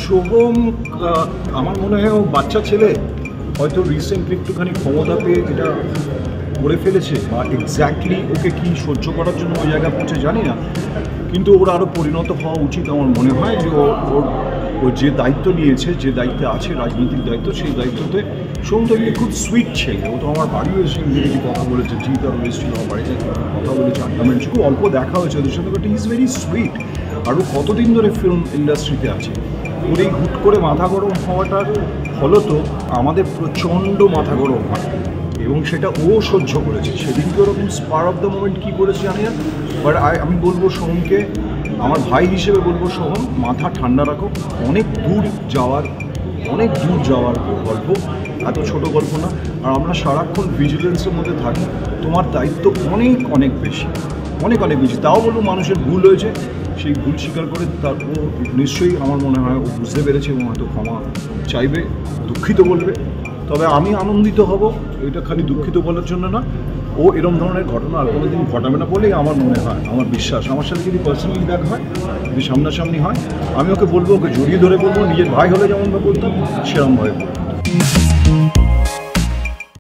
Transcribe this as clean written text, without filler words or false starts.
সোহম আমার মনে হয় ও বাচ্চা ছেলে, হয়তো রিসেন্টলি একটুখানি ক্ষমতা পেয়ে এটা করে ফেলেছে, বা এক্স্যাক্টলি ওকে কি সহ্য করার জন্য ওই জায়গায় পৌঁছে জানি না, কিন্তু ওর আরও পরিণত হওয়া উচিত আমার মনে হয়। যে ও যে দায়িত্ব নিয়েছে, যে দায়িত্বে আছে, রাজনৈতিক দায়িত্ব, সেই দায়িত্বতে সোহম তো একটি খুব সুইট ছেলে। ও তো আমার বাড়ি এসে ইংরেজি কথা বলেছে, জিতার এসেছিল আমার বাড়িতে, কথা বলেছে, আড্ডা মেরেছে, খুব অল্প দেখা হয়েছে ওদের সাথে, বাট ইজ ভেরি সুইট। আর ও কতদিন ধরে ফিল্ম ইন্ডাস্ট্রিতে আছে, ওর এই হুট করে মাথা গরম হওয়াটার ফলত আমাদের প্রচণ্ড মাথা গরম হয়, এবং সেটা ও সহ্য করেছে। সেদিনকে ওরকম স্পার অফ দ্য মোমেন্ট কী করেছে জানি না, বাট আমি বলবো সোহমকে, আমার ভাই হিসেবে বলবো, সোহম মাথা ঠান্ডা রাখো। অনেক দূর যাওয়ার গল্প, এত ছোট গল্প না। আর আমরা সারাক্ষণ ভিজিলেন্সের মধ্যে থাকি, তোমার দায়িত্ব অনেক বেশি, অনেক বেশি। তাও বলবো মানুষের ভুল হয়েছে, সেই ভুল স্বীকার করে তারপর নিশ্চয়ই আমার মনে হয় ও বুঝতে পেরেছে এবং হয়তো ক্ষমা চাইবে, দুঃখিত বলবে। তবে আমি আনন্দিত হব, এটা খালি দুঃখিত বলার জন্য না, ও এরম ধরনের ঘটনা আর কোনোদিন ঘটাবে না বলেই আমার মনে হয়, আমার বিশ্বাস। আমার সাথে যদি পার্সোনালি দেখা হয়, যদি সামনাসামনি হয়, আমি ওকে বলবো, ওকে জড়িয়ে ধরে বলবো, নিজের ভাই হলে যেমনভাবে বলতাম সেরমভাবে বলবো।